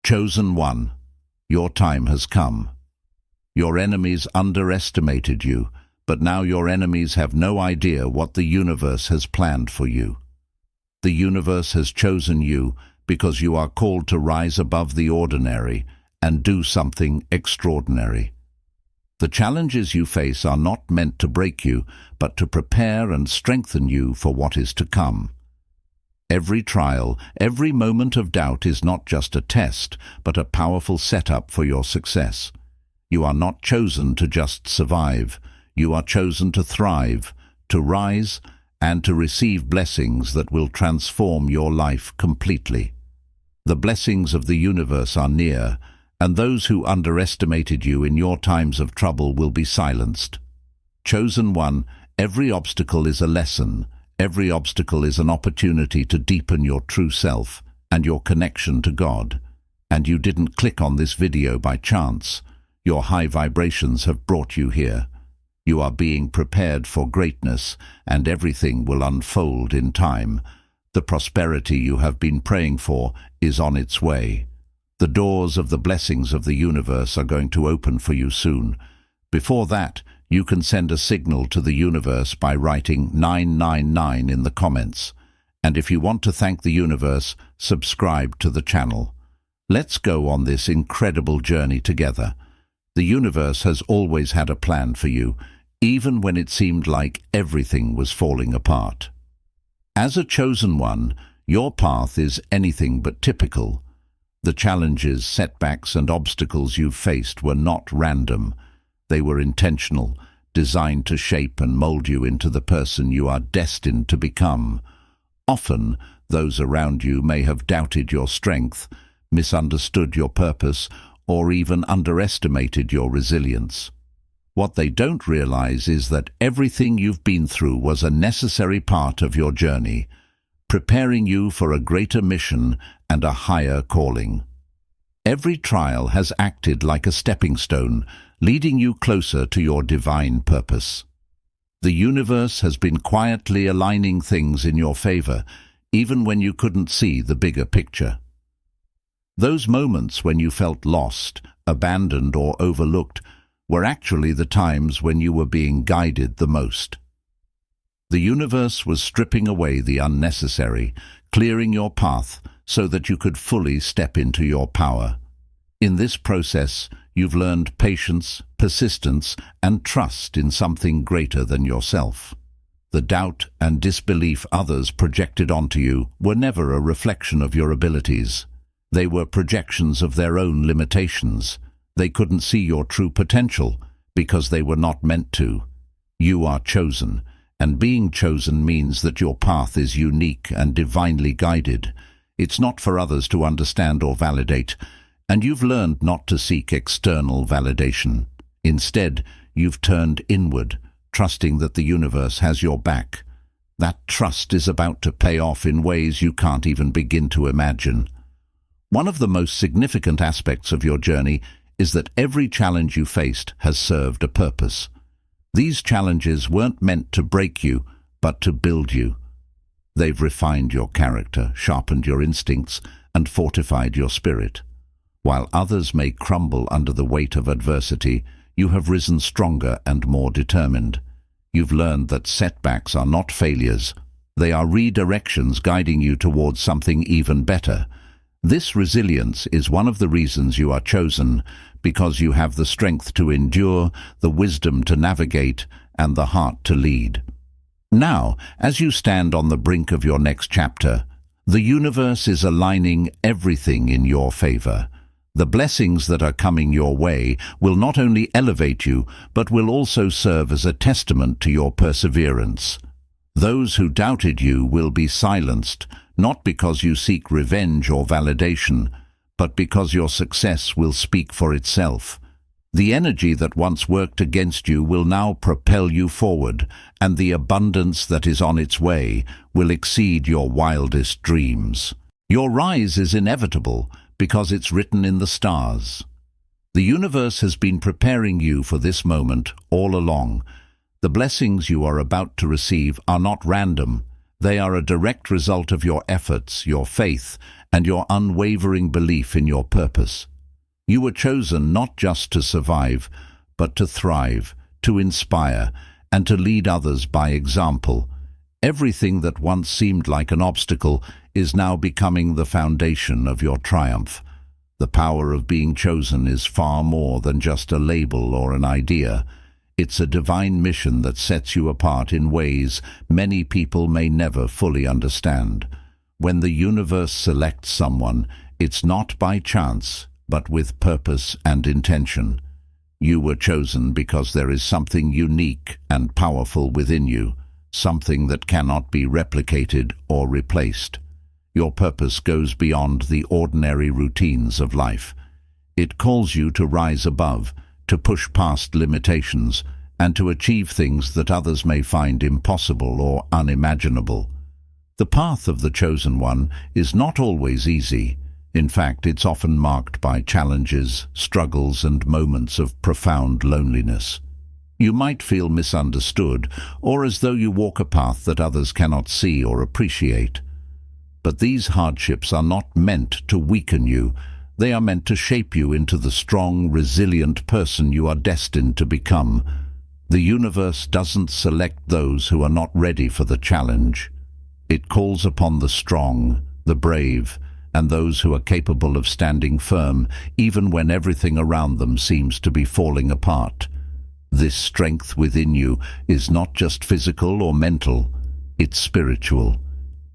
Chosen one, your time has come. Your enemies underestimated you, but now your enemies have no idea what the universe has planned for you. The universe has chosen you because you are called to rise above the ordinary and do something extraordinary. The challenges you face are not meant to break you, but to prepare and strengthen you for what is to come. Every trial, every moment of doubt is not just a test, but a powerful setup for your success. You are not chosen to just survive. You are chosen to thrive, to rise, and to receive blessings that will transform your life completely. The blessings of the universe are near, and those who underestimated you in your times of trouble will be silenced. Chosen one, every obstacle is a lesson. Every obstacle is an opportunity to deepen your true self and your connection to God. And you didn't click on this video by chance. Your high vibrations have brought you here. You are being prepared for greatness, and everything will unfold in time. The prosperity you have been praying for is on its way. The doors of the blessings of the universe are going to open for you soon. Before that, you can send a signal to the universe by writing 999 in the comments. And if you want to thank the universe, subscribe to the channel. Let's go on this incredible journey together. The universe has always had a plan for you, even when it seemed like everything was falling apart. As a chosen one, your path is anything but typical. The challenges, setbacks, and obstacles you've faced were not random. They were intentional, designed to shape and mold you into the person you are destined to become. Often, those around you may have doubted your strength, misunderstood your purpose, or even underestimated your resilience. What they don't realize is that everything you've been through was a necessary part of your journey, preparing you for a greater mission and a higher calling. Every trial has acted like a stepping stone, leading you closer to your divine purpose. The universe has been quietly aligning things in your favor, even when you couldn't see the bigger picture. Those moments when you felt lost, abandoned, or overlooked were actually the times when you were being guided the most. The universe was stripping away the unnecessary, clearing your path so that you could fully step into your power. In this process, you've learned patience, persistence, and trust in something greater than yourself. The doubt and disbelief others projected onto you were never a reflection of your abilities. They were projections of their own limitations. They couldn't see your true potential because they were not meant to. You are chosen, and being chosen means that your path is unique and divinely guided. It's not for others to understand or validate, and you've learned not to seek external validation. Instead, you've turned inward, trusting that the universe has your back. That trust is about to pay off in ways you can't even begin to imagine. One of the most significant aspects of your journey is that every challenge you faced has served a purpose. These challenges weren't meant to break you, but to build you. They've refined your character, sharpened your instincts, and fortified your spirit. While others may crumble under the weight of adversity, you have risen stronger and more determined. You've learned that setbacks are not failures. They are redirections guiding you towards something even better. This resilience is one of the reasons you are chosen, because you have the strength to endure, the wisdom to navigate, and the heart to lead. Now, as you stand on the brink of your next chapter, the universe is aligning everything in your favor. The blessings that are coming your way will not only elevate you, but will also serve as a testament to your perseverance. Those who doubted you will be silenced, not because you seek revenge or validation, but because your success will speak for itself. The energy that once worked against you will now propel you forward, and the abundance that is on its way will exceed your wildest dreams. Your rise is inevitable because it's written in the stars. The universe has been preparing you for this moment all along. The blessings you are about to receive are not random. They are a direct result of your efforts, your faith, and your unwavering belief in your purpose. You were chosen not just to survive, but to thrive, to inspire, and to lead others by example. Everything that once seemed like an obstacle is now becoming the foundation of your triumph. The power of being chosen is far more than just a label or an idea. It's a divine mission that sets you apart in ways many people may never fully understand. When the universe selects someone, it's not by chance, but with purpose and intention. You were chosen because there is something unique and powerful within you, something that cannot be replicated or replaced. Your purpose goes beyond the ordinary routines of life. It calls you to rise above, to push past limitations, and to achieve things that others may find impossible or unimaginable. The path of the chosen one is not always easy. In fact, it's often marked by challenges, struggles, and moments of profound loneliness. You might feel misunderstood, or as though you walk a path that others cannot see or appreciate. But these hardships are not meant to weaken you. They are meant to shape you into the strong, resilient person you are destined to become. The universe doesn't select those who are not ready for the challenge. It calls upon the strong, the brave, and those who are capable of standing firm, even when everything around them seems to be falling apart. This strength within you is not just physical or mental, it's spiritual.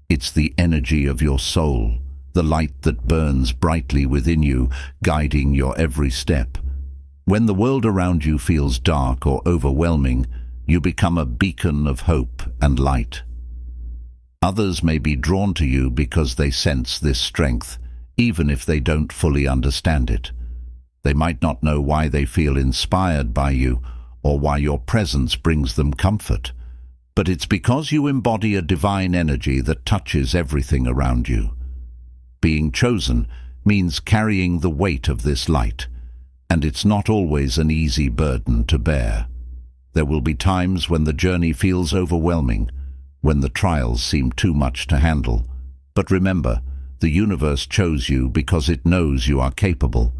It's the energy of your soul, the light that burns brightly within you, guiding your every step. When the world around you feels dark or overwhelming, you become a beacon of hope and light. Others may be drawn to you because they sense this strength, even if they don't fully understand it. They might not know why they feel inspired by you, or why your presence brings them comfort. But it's because you embody a divine energy that touches everything around you. Being chosen means carrying the weight of this light, and it's not always an easy burden to bear. There will be times when the journey feels overwhelming, when the trials seem too much to handle. But remember, the universe chose you because it knows you are capable.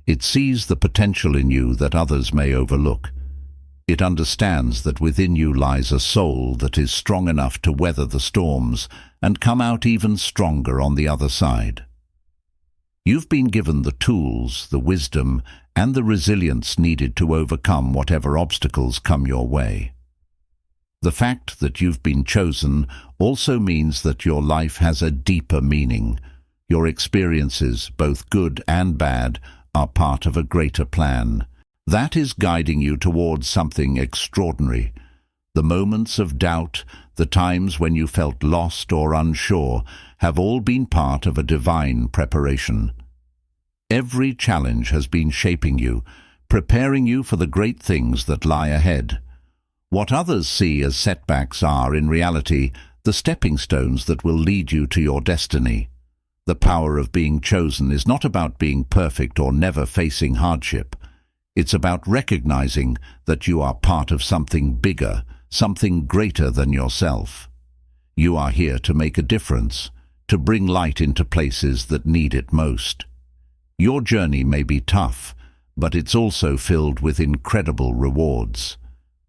It sees the potential in you that others may overlook. It understands that within you lies a soul that is strong enough to weather the storms and come out even stronger on the other side. You've been given the tools, the wisdom, and the resilience needed to overcome whatever obstacles come your way. The fact that you've been chosen also means that your life has a deeper meaning. Your experiences, both good and bad, are part of a greater plan. That is guiding you towards something extraordinary. The moments of doubt, the times when you felt lost or unsure, have all been part of a divine preparation. Every challenge has been shaping you, preparing you for the great things that lie ahead. What others see as setbacks are, in reality, the stepping stones that will lead you to your destiny. The power of being chosen is not about being perfect or never facing hardship. It's about recognizing that you are part of something bigger, something greater than yourself. You are here to make a difference, to bring light into places that need it most. Your journey may be tough, but it's also filled with incredible rewards.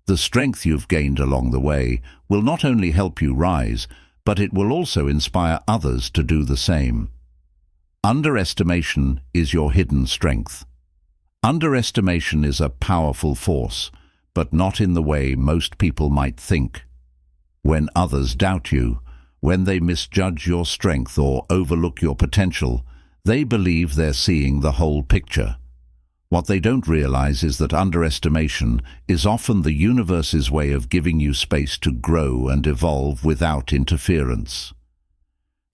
The strength you've gained along the way will not only help you rise, but it will also inspire others to do the same. Underestimation is your hidden strength. Underestimation is a powerful force, but not in the way most people might think. When others doubt you, when they misjudge your strength or overlook your potential, they believe they're seeing the whole picture. What they don't realize is that underestimation is often the universe's way of giving you space to grow and evolve without interference.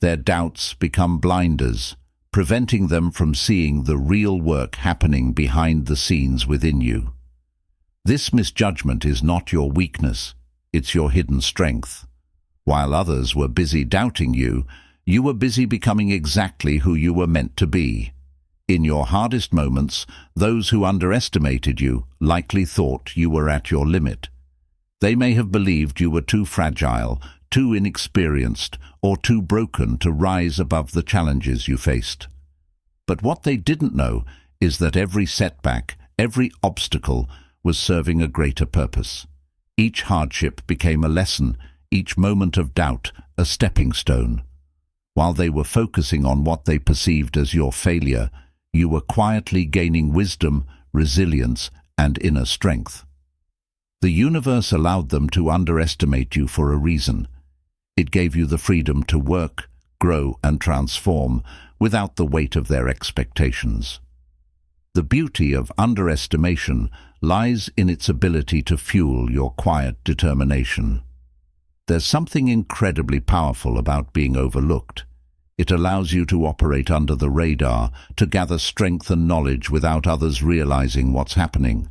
Their doubts become blinders, preventing them from seeing the real work happening behind the scenes within you. This misjudgment is not your weakness, it's your hidden strength. While others were busy doubting you, you were busy becoming exactly who you were meant to be. In your hardest moments, those who underestimated you likely thought you were at your limit. They may have believed you were too fragile, too inexperienced, or too broken to rise above the challenges you faced. But what they didn't know is that every setback, every obstacle, was serving a greater purpose. Each hardship became a lesson, each moment of doubt a stepping stone. While they were focusing on what they perceived as your failure, you were quietly gaining wisdom, resilience, and inner strength. The universe allowed them to underestimate you for a reason. It gave you the freedom to work, grow, and transform without the weight of their expectations. The beauty of underestimation lies in its ability to fuel your quiet determination. There's something incredibly powerful about being overlooked. It allows you to operate under the radar, to gather strength and knowledge without others realizing what's happening.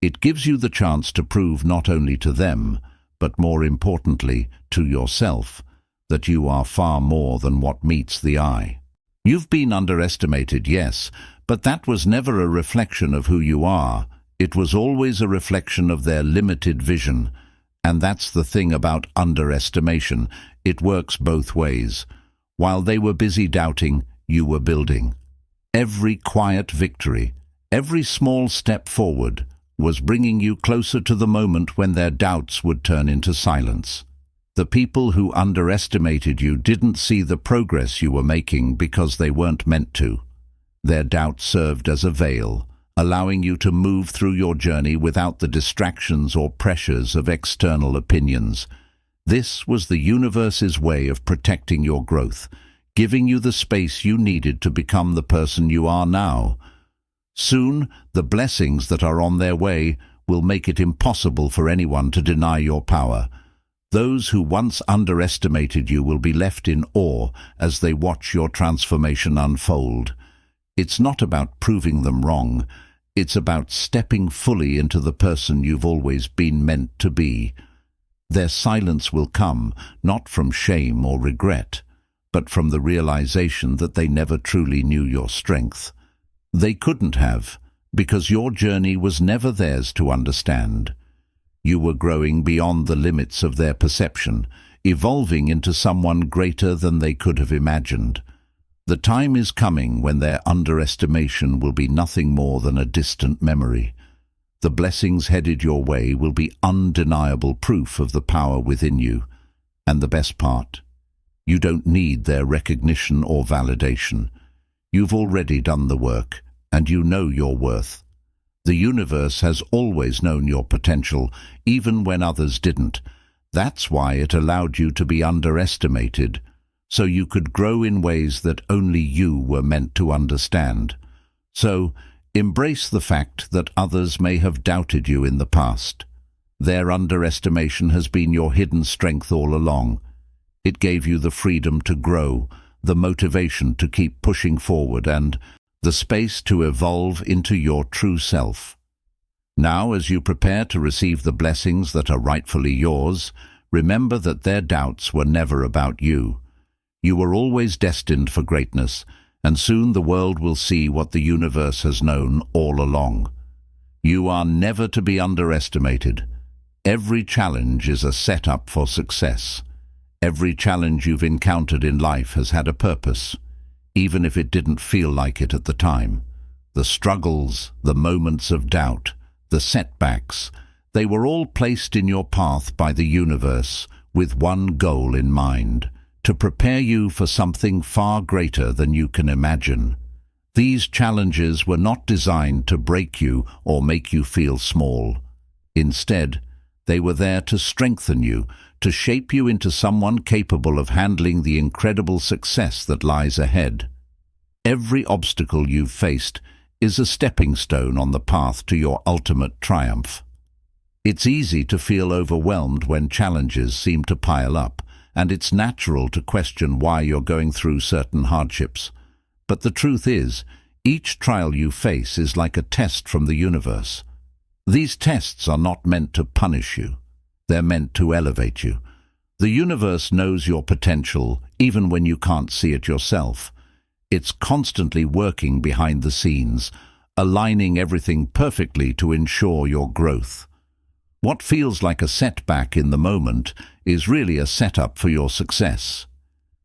It gives you the chance to prove not only to them, but more importantly, to yourself, that you are far more than what meets the eye. You've been underestimated, yes, but that was never a reflection of who you are. It was always a reflection of their limited vision. And that's the thing about underestimation. It works both ways. While they were busy doubting, you were building. Every quiet victory, every small step forward, was bringing you closer to the moment when their doubts would turn into silence. The people who underestimated you didn't see the progress you were making because they weren't meant to. Their doubt served as a veil, allowing you to move through your journey without the distractions or pressures of external opinions. This was the universe's way of protecting your growth, giving you the space you needed to become the person you are now. Soon, the blessings that are on their way will make it impossible for anyone to deny your power. Those who once underestimated you will be left in awe as they watch your transformation unfold. It's not about proving them wrong. It's about stepping fully into the person you've always been meant to be. Their silence will come, not from shame or regret, but from the realization that they never truly knew your strength. They couldn't have, because your journey was never theirs to understand. You were growing beyond the limits of their perception, evolving into someone greater than they could have imagined. The time is coming when their underestimation will be nothing more than a distant memory. The blessings headed your way will be undeniable proof of the power within you. And the best part, you don't need their recognition or validation. You've already done the work, and you know your worth. The universe has always known your potential, even when others didn't. That's why it allowed you to be underestimated, so you could grow in ways that only you were meant to understand. So, embrace the fact that others may have doubted you in the past. Their underestimation has been your hidden strength all along. It gave you the freedom to grow, the motivation to keep pushing forward, and the space to evolve into your true self. Now, as you prepare to receive the blessings that are rightfully yours, remember that their doubts were never about you. You were always destined for greatness, and soon the world will see what the universe has known all along. You are never to be underestimated. Every challenge is a setup for success. Every challenge you've encountered in life has had a purpose, even if it didn't feel like it at the time. The struggles, the moments of doubt, the setbacks, they were all placed in your path by the universe with one goal in mind: to prepare you for something far greater than you can imagine. These challenges were not designed to break you or make you feel small. Instead, they were there to strengthen you, to shape you into someone capable of handling the incredible success that lies ahead. Every obstacle you've faced is a stepping stone on the path to your ultimate triumph. It's easy to feel overwhelmed when challenges seem to pile up, and it's natural to question why you're going through certain hardships. But the truth is, each trial you face is like a test from the universe. These tests are not meant to punish you. They're meant to elevate you. The universe knows your potential, even when you can't see it yourself. It's constantly working behind the scenes, aligning everything perfectly to ensure your growth. What feels like a setback in the moment is really a setup for your success.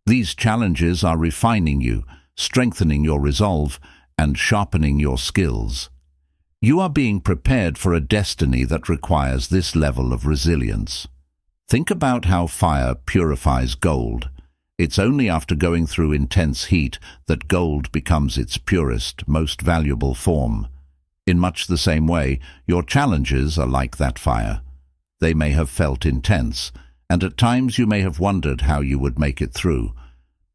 These challenges are refining you, strengthening your resolve, and sharpening your skills. You are being prepared for a destiny that requires this level of resilience. Think about how fire purifies gold. It's only after going through intense heat that gold becomes its purest, most valuable form. In much the same way, your challenges are like that fire. They may have felt intense, and at times you may have wondered how you would make it through,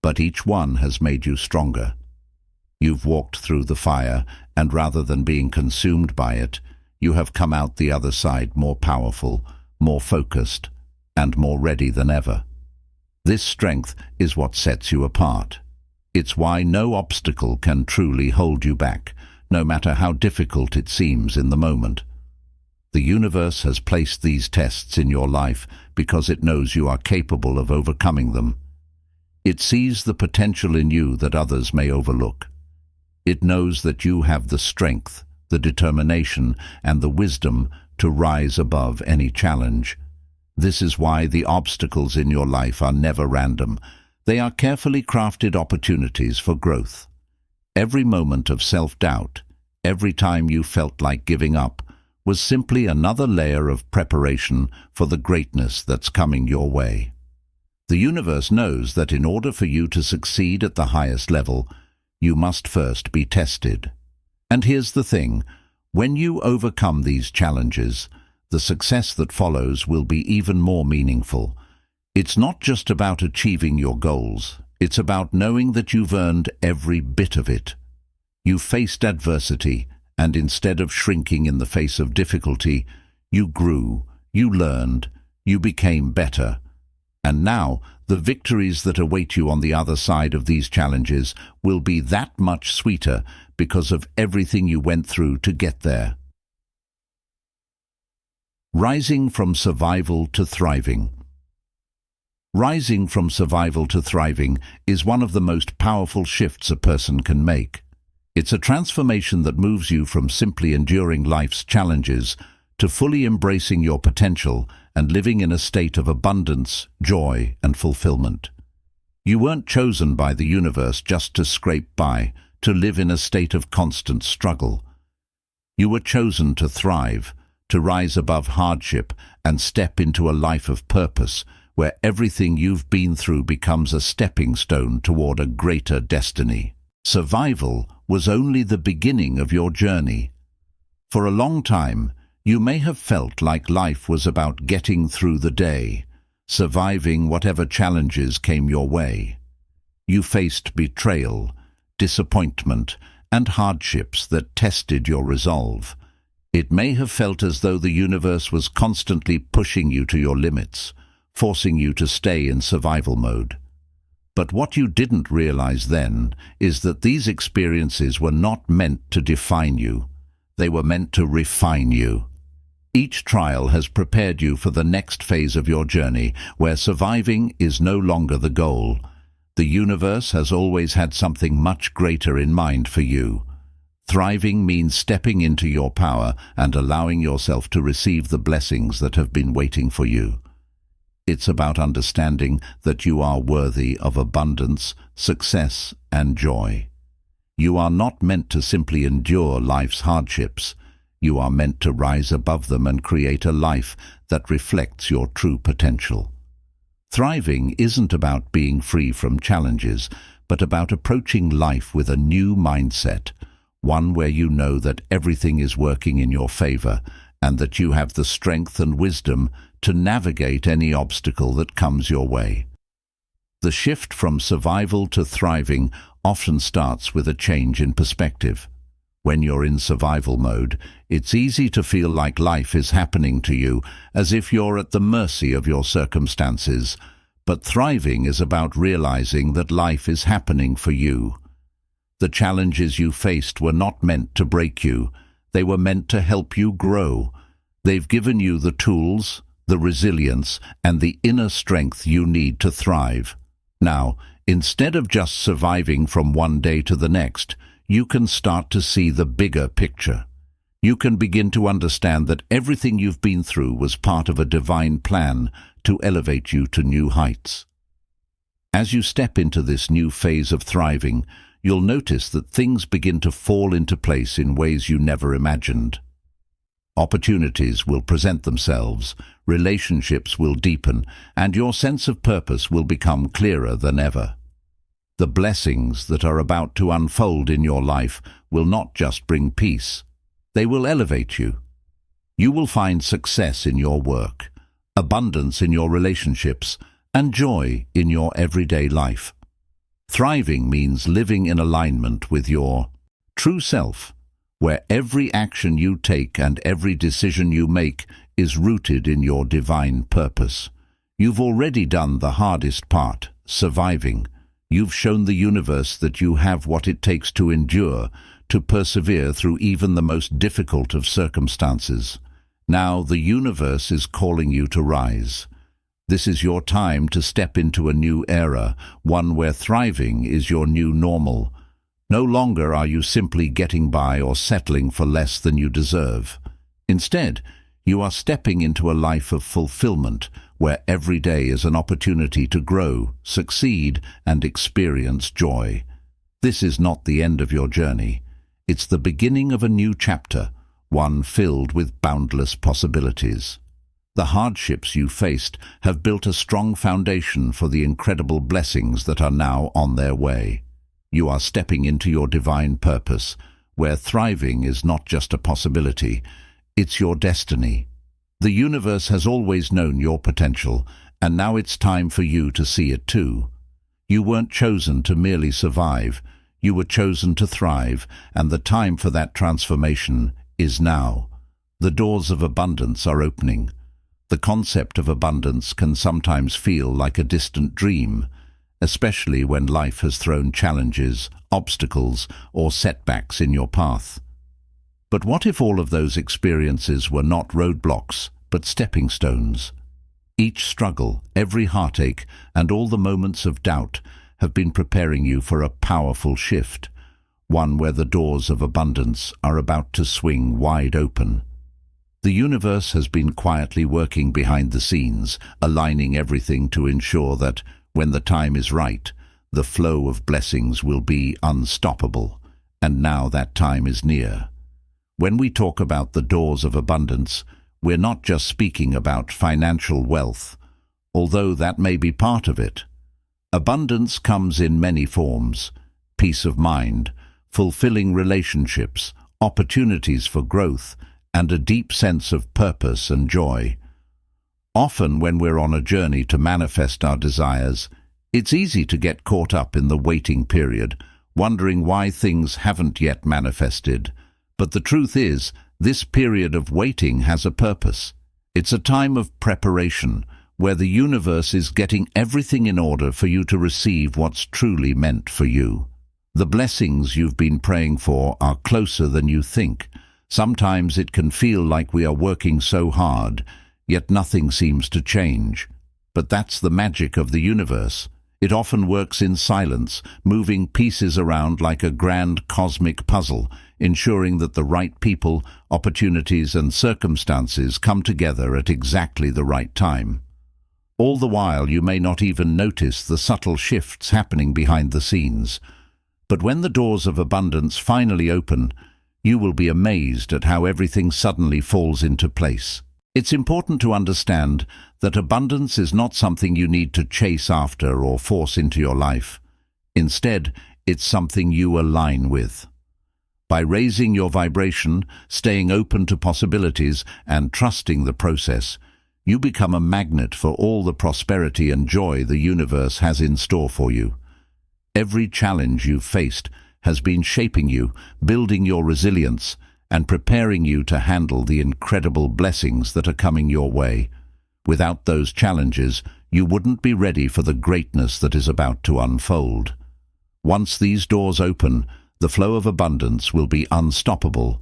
but each one has made you stronger. You've walked through the fire, and rather than being consumed by it, you have come out the other side more powerful, more focused, and more ready than ever. This strength is what sets you apart. It's why no obstacle can truly hold you back, no matter how difficult it seems in the moment. The universe has placed these tests in your life because it knows you are capable of overcoming them. It sees the potential in you that others may overlook. It knows that you have the strength, the determination, and the wisdom to rise above any challenge. This is why the obstacles in your life are never random. They are carefully crafted opportunities for growth. Every moment of self-doubt, every time you felt like giving up, was simply another layer of preparation for the greatness that's coming your way. The universe knows that in order for you to succeed at the highest level, you must first be tested. And here's the thing, when you overcome these challenges, the success that follows will be even more meaningful. It's not just about achieving your goals, it's about knowing that you've earned every bit of it. You faced adversity, and instead of shrinking in the face of difficulty, you grew, you learned, you became better. And now, the victories that await you on the other side of these challenges will be that much sweeter because of everything you went through to get there. Rising from survival to thriving. Rising from survival to thriving is one of the most powerful shifts a person can make. It's a transformation that moves you from simply enduring life's challenges to fully embracing your potential and living in a state of abundance, joy, and fulfillment. You weren't chosen by the universe just to scrape by, to live in a state of constant struggle. You were chosen to thrive, to rise above hardship and step into a life of purpose, where everything you've been through becomes a stepping stone toward a greater destiny. Survival was only the beginning of your journey. For a long time, you may have felt like life was about getting through the day, surviving whatever challenges came your way. You faced betrayal, disappointment, and hardships that tested your resolve. It may have felt as though the universe was constantly pushing you to your limits, forcing you to stay in survival mode. But what you didn't realize then is that these experiences were not meant to define you. They were meant to refine you. Each trial has prepared you for the next phase of your journey, where surviving is no longer the goal. The universe has always had something much greater in mind for you. Thriving means stepping into your power and allowing yourself to receive the blessings that have been waiting for you. It's about understanding that you are worthy of abundance, success, and joy. You are not meant to simply endure life's hardships. You are meant to rise above them and create a life that reflects your true potential. Thriving isn't about being free from challenges, but about approaching life with a new mindset, one where you know that everything is working in your favor and that you have the strength and wisdom to navigate any obstacle that comes your way. The shift from survival to thriving often starts with a change in perspective. When you're in survival mode, it's easy to feel like life is happening to you, as if you're at the mercy of your circumstances. But thriving is about realizing that life is happening for you. The challenges you faced were not meant to break you. They were meant to help you grow. They've given you the tools, the resilience, and the inner strength you need to thrive. Now, instead of just surviving from one day to the next, you can start to see the bigger picture. You can begin to understand that everything you've been through was part of a divine plan to elevate you to new heights. As you step into this new phase of thriving, you'll notice that things begin to fall into place in ways you never imagined. Opportunities will present themselves, relationships will deepen, and your sense of purpose will become clearer than ever. The blessings that are about to unfold in your life will not just bring peace, they will elevate you. You will find success in your work, abundance in your relationships, and joy in your everyday life. Thriving means living in alignment with your true self, where every action you take and every decision you make is rooted in your divine purpose. You've already done the hardest part, surviving. You've shown the universe that you have what it takes to endure, to persevere through even the most difficult of circumstances. Now the universe is calling you to rise. This is your time to step into a new era, one where thriving is your new normal. No longer are you simply getting by or settling for less than you deserve. Instead, you are stepping into a life of fulfillment, where every day is an opportunity to grow, succeed, and experience joy. This is not the end of your journey. It's the beginning of a new chapter, one filled with boundless possibilities. The hardships you faced have built a strong foundation for the incredible blessings that are now on their way. You are stepping into your divine purpose, where thriving is not just a possibility, it's your destiny. The universe has always known your potential, and now it's time for you to see it too. You weren't chosen to merely survive, you were chosen to thrive, and the time for that transformation is now. The doors of abundance are opening. The concept of abundance can sometimes feel like a distant dream, especially when life has thrown challenges, obstacles, or setbacks in your path. But what if all of those experiences were not roadblocks, but stepping stones? Each struggle, every heartache, and all the moments of doubt have been preparing you for a powerful shift, one where the doors of abundance are about to swing wide open. The universe has been quietly working behind the scenes, aligning everything to ensure that, when the time is right, the flow of blessings will be unstoppable, and now that time is near. When we talk about the doors of abundance, we're not just speaking about financial wealth, although that may be part of it. Abundance comes in many forms: peace of mind, fulfilling relationships, opportunities for growth, and a deep sense of purpose and joy. Often when we're on a journey to manifest our desires, it's easy to get caught up in the waiting period, wondering why things haven't yet manifested. But the truth is, this period of waiting has a purpose. It's a time of preparation, where the universe is getting everything in order for you to receive what's truly meant for you. The blessings you've been praying for are closer than you think. Sometimes it can feel like we are working so hard, yet nothing seems to change. But that's the magic of the universe. It often works in silence, moving pieces around like a grand cosmic puzzle, ensuring that the right people, opportunities, and circumstances come together at exactly the right time. All the while, you may not even notice the subtle shifts happening behind the scenes. But when the doors of abundance finally open, you will be amazed at how everything suddenly falls into place. It's important to understand that abundance is not something you need to chase after or force into your life. Instead, it's something you align with. By raising your vibration, staying open to possibilities, and trusting the process, you become a magnet for all the prosperity and joy the universe has in store for you. Every challenge you've faced has been shaping you, building your resilience, and preparing you to handle the incredible blessings that are coming your way. Without those challenges, you wouldn't be ready for the greatness that is about to unfold. Once these doors open, the flow of abundance will be unstoppable.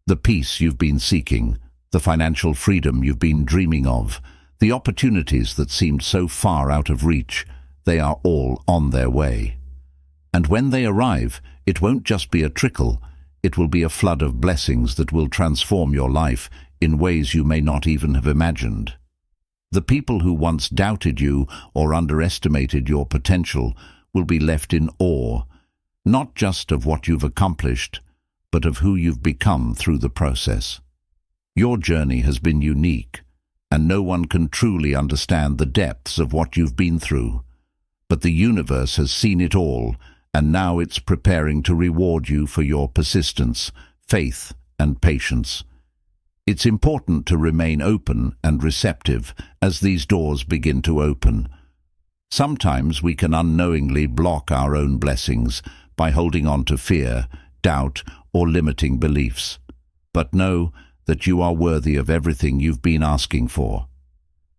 The peace you've been seeking, the financial freedom you've been dreaming of, the opportunities that seemed so far out of reach, they are all on their way. And when they arrive, it won't just be a trickle, it will be a flood of blessings that will transform your life in ways you may not even have imagined. The people who once doubted you or underestimated your potential will be left in awe, not just of what you've accomplished, but of who you've become through the process. Your journey has been unique, and no one can truly understand the depths of what you've been through. But the universe has seen it all, and now it's preparing to reward you for your persistence, faith, and patience. It's important to remain open and receptive as these doors begin to open. Sometimes we can unknowingly block our own blessings by holding on to fear, doubt, or limiting beliefs. But know that you are worthy of everything you've been asking for.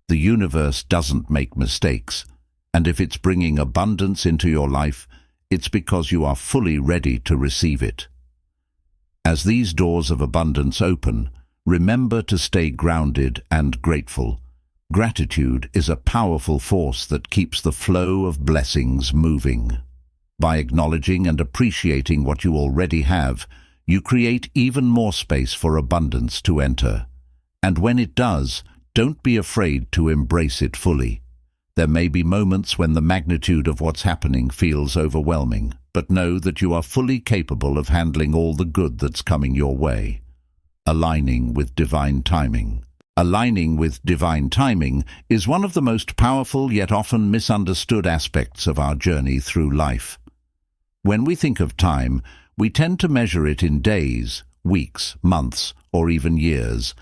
The universe doesn't make mistakes, and if it's bringing abundance into your life, it's because you are fully ready to receive it. As these doors of abundance open, remember to stay grounded and grateful. Gratitude is a powerful force that keeps the flow of blessings moving. By acknowledging and appreciating what you already have, you create even more space for abundance to enter. And when it does, don't be afraid to embrace it fully. There may be moments when the magnitude of what's happening feels overwhelming, but know that you are fully capable of handling all the good that's coming your way. Aligning with divine timing. Aligning with divine timing is one of the most powerful yet often misunderstood aspects of our journey through life. When we think of time, we tend to measure it in days, weeks, months, or even years.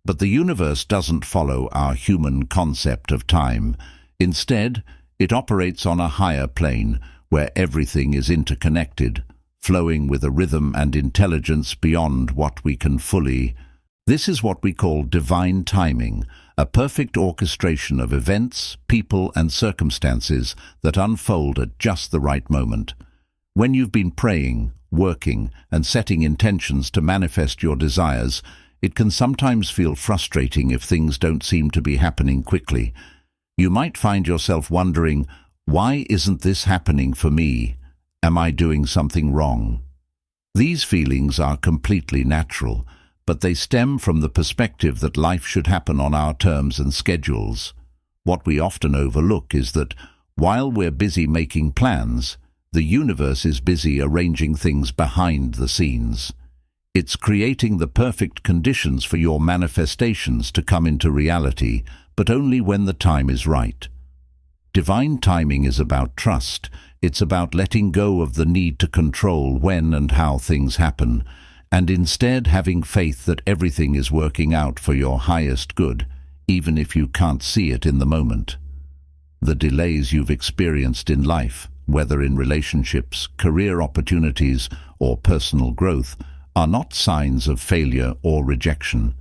But the universe doesn't follow our human concept of time. Instead, it operates on a higher plane where everything is interconnected, flowing with a rhythm and intelligence beyond what we can fully. This is what we call divine timing, a perfect orchestration of events, people, and circumstances that unfold at just the right moment. When you've been praying, working, and setting intentions to manifest your desires, it can sometimes feel frustrating if things don't seem to be happening quickly. You might find yourself wondering, why isn't this happening for me? Am I doing something wrong? These feelings are completely natural, but they stem from the perspective that life should happen on our terms and schedules. What we often overlook is that, while we're busy making plans, the universe is busy arranging things behind the scenes. It's creating the perfect conditions for your manifestations to come into reality, but only when the time is right. Divine timing is about trust. It's about letting go of the need to control when and how things happen, and instead having faith that everything is working out for your highest good, even if you can't see it in the moment. The delays you've experienced in life, whether in relationships, career opportunities, or personal growth, are not signs of failure or rejection.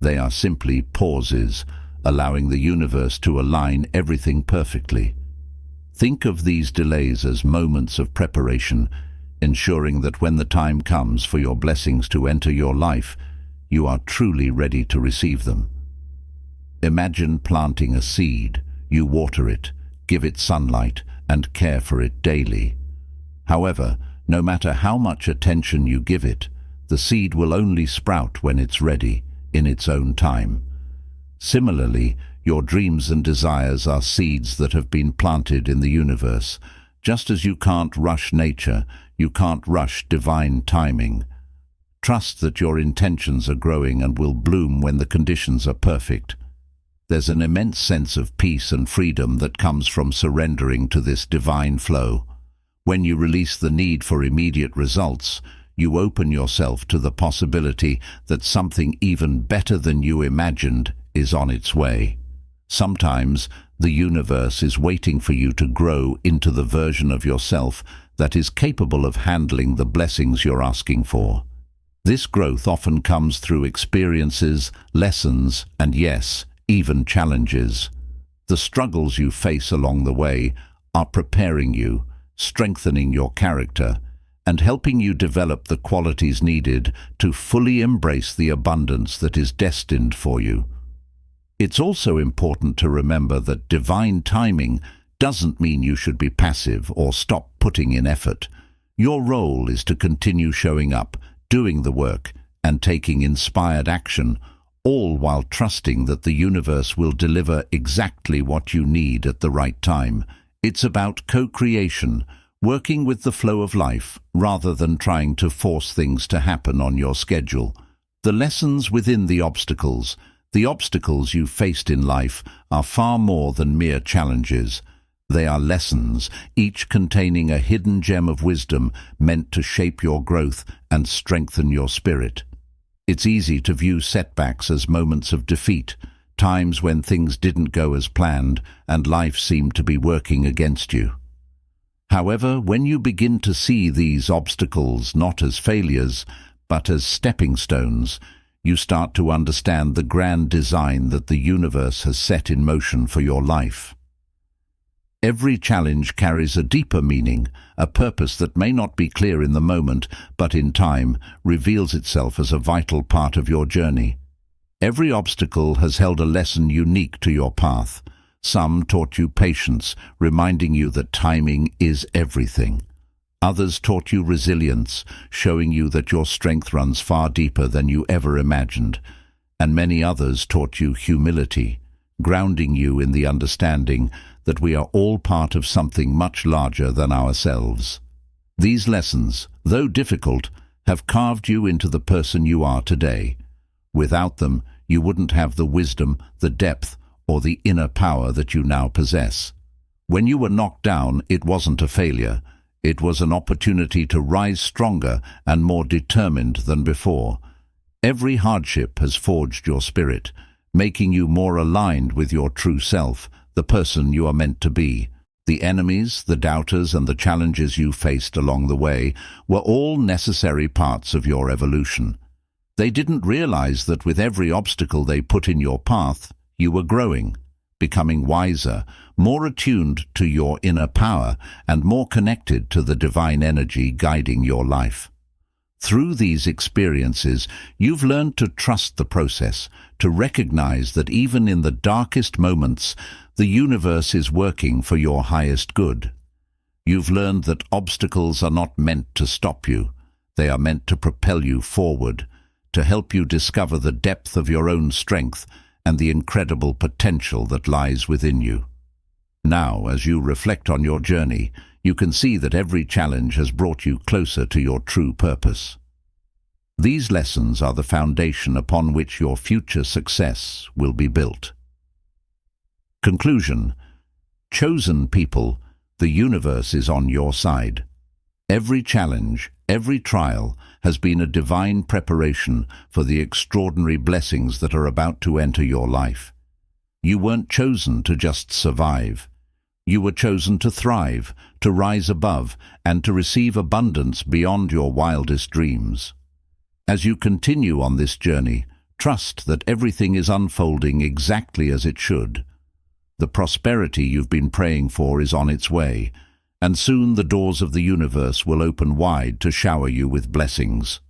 They are simply pauses, allowing the universe to align everything perfectly. Think of these delays as moments of preparation, ensuring that when the time comes for your blessings to enter your life, you are truly ready to receive them. Imagine planting a seed. You water it, give it sunlight, and care for it daily. However, no matter how much attention you give it, the seed will only sprout when it's ready, in its own time. Similarly, your dreams and desires are seeds that have been planted in the universe. Just as you can't rush nature, you can't rush divine timing. Trust that your intentions are growing and will bloom when the conditions are perfect. There's an immense sense of peace and freedom that comes from surrendering to this divine flow. When you release the need for immediate results, you open yourself to the possibility that something even better than you imagined is on its way. Sometimes the universe is waiting for you to grow into the version of yourself that is capable of handling the blessings you're asking for. This growth often comes through experiences, lessons, and yes, even challenges. The struggles you face along the way are preparing you, strengthening your character, and helping you develop the qualities needed to fully embrace the abundance that is destined for you. It's also important to remember that divine timing doesn't mean you should be passive or stop putting in effort. Your role is to continue showing up, doing the work, and taking inspired action, all while trusting that the universe will deliver exactly what you need at the right time. It's about co-creation, working with the flow of life, rather than trying to force things to happen on your schedule. The lessons within the obstacles you faced in life, are far more than mere challenges. They are lessons, each containing a hidden gem of wisdom meant to shape your growth and strengthen your spirit. It's easy to view setbacks as moments of defeat, times when things didn't go as planned and life seemed to be working against you. However, when you begin to see these obstacles not as failures, but as stepping stones, you start to understand the grand design that the universe has set in motion for your life. Every challenge carries a deeper meaning, a purpose that may not be clear in the moment, but in time reveals itself as a vital part of your journey. Every obstacle has held a lesson unique to your path. Some taught you patience, reminding you that timing is everything. Others taught you resilience, showing you that your strength runs far deeper than you ever imagined. And many others taught you humility, grounding you in the understanding that we are all part of something much larger than ourselves. These lessons, though difficult, have carved you into the person you are today. Without them, you wouldn't have the wisdom, the depth, or the inner power that you now possess. When you were knocked down, it wasn't a failure. It was an opportunity to rise stronger and more determined than before. Every hardship has forged your spirit, making you more aligned with your true self, the person you are meant to be. The enemies, the doubters, and the challenges you faced along the way were all necessary parts of your evolution. They didn't realize that with every obstacle they put in your path, you were growing, becoming wiser, more attuned to your inner power, and more connected to the divine energy guiding your life. Through these experiences, you've learned to trust the process, to recognize that even in the darkest moments, the universe is working for your highest good. You've learned that obstacles are not meant to stop you. They are meant to propel you forward, to help you discover the depth of your own strength and the incredible potential that lies within you. Now, as you reflect on your journey, you can see that every challenge has brought you closer to your true purpose. These lessons are the foundation upon which your future success will be built. Conclusion. Chosen people, the universe is on your side. Every challenge, every trial has been a divine preparation for the extraordinary blessings that are about to enter your life. You weren't chosen to just survive. You were chosen to thrive, to rise above, and to receive abundance beyond your wildest dreams. As you continue on this journey, trust that everything is unfolding exactly as it should. The prosperity you've been praying for is on its way, and soon the doors of the universe will open wide to shower you with blessings.